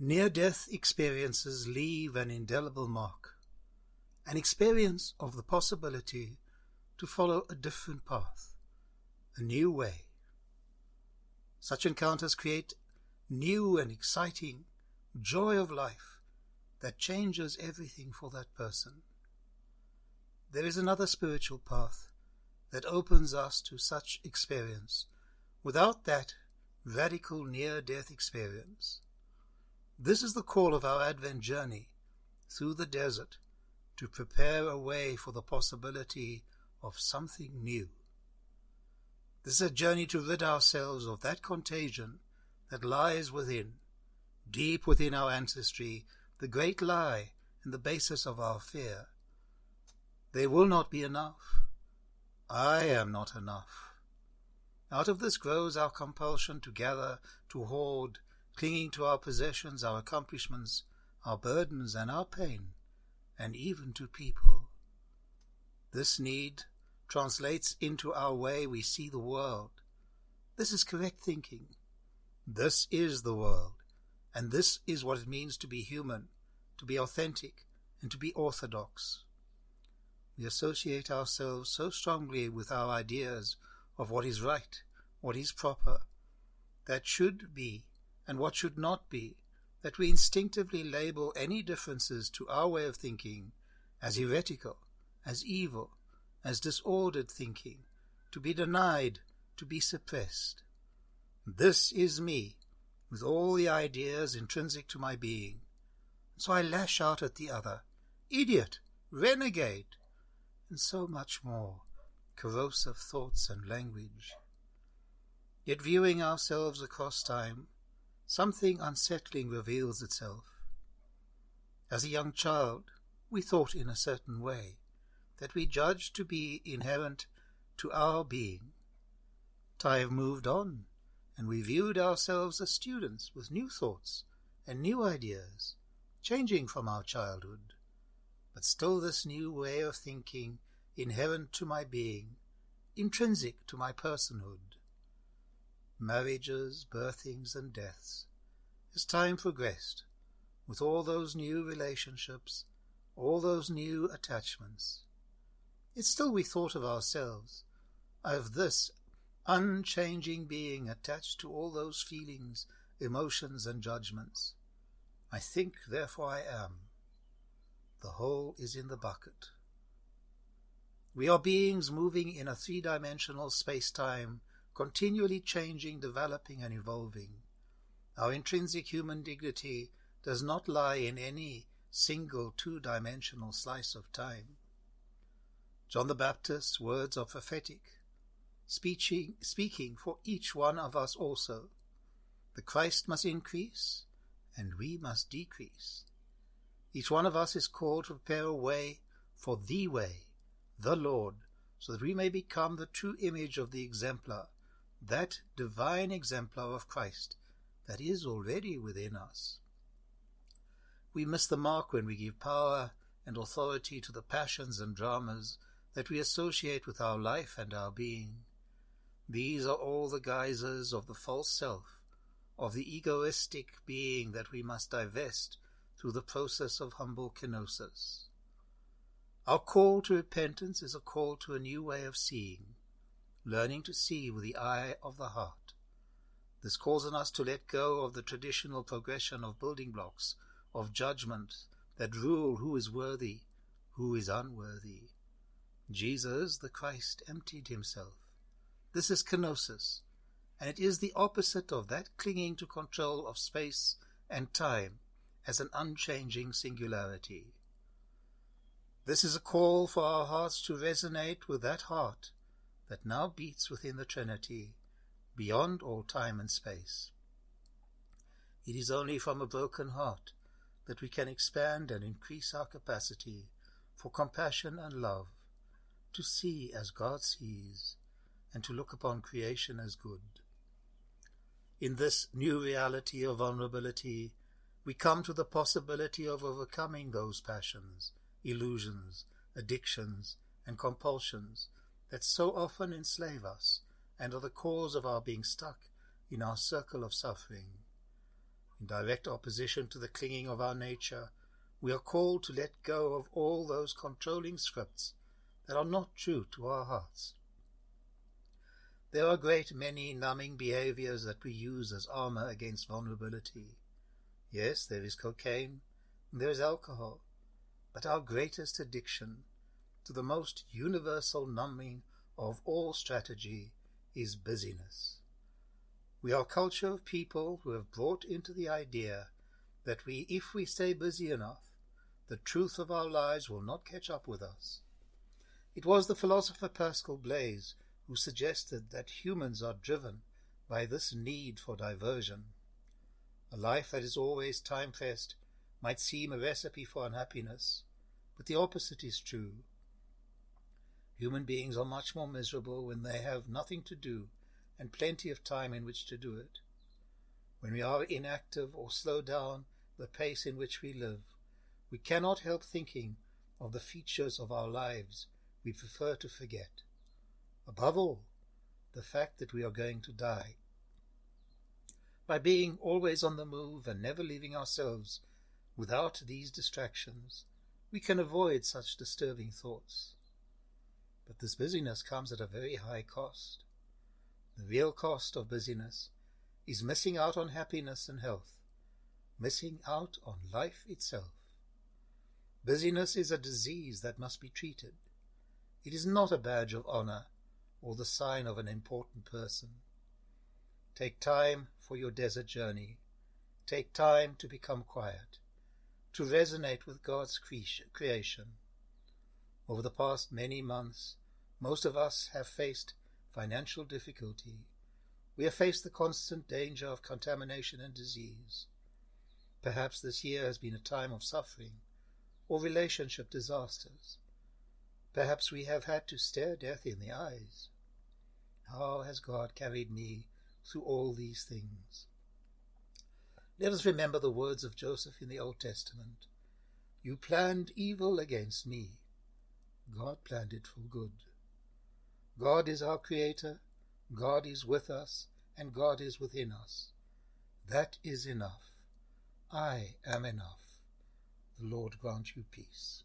Near-death experiences leave an indelible mark, an experience of the possibility to follow a different path, a new way. Such encounters create new and exciting joy of life that changes everything for that person. There is another spiritual path that opens us to such experience without that radical near-death experience. This is the call of our Advent journey through the desert to prepare a way for the possibility of something new. This is a journey to rid ourselves of that contagion that lies within, deep within our ancestry, the great lie and the basis of our fear. They will not be enough. I am not enough. Out of this grows our compulsion to gather, to hoard, clinging to our possessions, our accomplishments, our burdens, and our pain, and even to people. This need translates into our way we see the world. This is correct thinking. This is the world, and this is what it means to be human, to be authentic, and to be orthodox. We associate ourselves so strongly with our ideas of what is right, what is proper, that should be, and what should not be, that we instinctively label any differences to our way of thinking as heretical, as evil, as disordered thinking, to be denied, to be suppressed. This is me, with all the ideas intrinsic to my being. So I lash out at the other, idiot, renegade, and so much more, corrosive thoughts and language. Yet viewing ourselves across time, something unsettling reveals itself. As a young child, we thought in a certain way, that we judged to be inherent to our being. Time moved on, and we viewed ourselves as students with new thoughts and new ideas, changing from our childhood, but still this new way of thinking inherent to my being, intrinsic to my personhood. Marriages, birthings, and deaths, as time progressed, with all those new relationships, all those new attachments. Yet still we thought of ourselves, of this unchanging being attached to all those feelings, emotions, and judgments. I think, therefore I am. The whole is in the bucket. We are beings moving in a three-dimensional space-time, continually changing, developing, and evolving. Our intrinsic human dignity does not lie in any single two-dimensional slice of time. John the Baptist's words are prophetic, speaking for each one of us also. The Christ must increase, and we must decrease. Each one of us is called to prepare a way for the way, the Lord, so that we may become the true image of the exemplar, that divine exemplar of Christ that is already within us. We miss the mark when we give power and authority to the passions and dramas that we associate with our life and our being. These are all the guises of the false self, of the egoistic being that we must divest through the process of humble kenosis. Our call to repentance is a call to a new way of seeing, learning to see with the eye of the heart. This calls on us to let go of the traditional progression of building blocks, of judgment that rule who is worthy, who is unworthy. Jesus, the Christ, emptied himself. This is kenosis, and it is the opposite of that clinging to control of space and time as an unchanging singularity. This is a call for our hearts to resonate with that heart that now beats within the Trinity, beyond all time and space. It is only from a broken heart that we can expand and increase our capacity for compassion and love, to see as God sees, and to look upon creation as good. In this new reality of vulnerability, we come to the possibility of overcoming those passions, illusions, addictions, and compulsions that so often enslave us and are the cause of our being stuck in our circle of suffering. In direct opposition to the clinging of our nature, we are called to let go of all those controlling scripts that are not true to our hearts. There are a great many numbing behaviors that we use as armor against vulnerability. Yes, there is cocaine, and there is alcohol, but our greatest addiction to the most universal numbing of all strategy is busyness. We are a culture of people who have brought into the idea that if we stay busy enough, the truth of our lives will not catch up with us. It was the philosopher Pascal Blaise who suggested that humans are driven by this need for diversion. A life that is always time-pressed might seem a recipe for unhappiness, but the opposite is true. Human beings are much more miserable when they have nothing to do and plenty of time in which to do it. When we are inactive or slow down the pace in which we live, we cannot help thinking of the features of our lives we prefer to forget. Above all, the fact that we are going to die. By being always on the move and never leaving ourselves without these distractions, we can avoid such disturbing thoughts. But this busyness comes at a very high cost. The real cost of busyness is missing out on happiness and health, missing out on life itself. Busyness is a disease that must be treated. It is not a badge of honor or the sign of an important person. Take time for your desert journey. Take time to become quiet, to resonate with God's creation. Over the past many months, most of us have faced financial difficulty. We have faced the constant danger of contamination and disease. Perhaps this year has been a time of suffering or relationship disasters. Perhaps we have had to stare death in the eyes. How has God carried me through all these things? Let us remember the words of Joseph in the Old Testament. You planned evil against me. God planned it for good. God is our Creator, God is with us, and God is within us. That is enough. I am enough. The Lord grant you peace.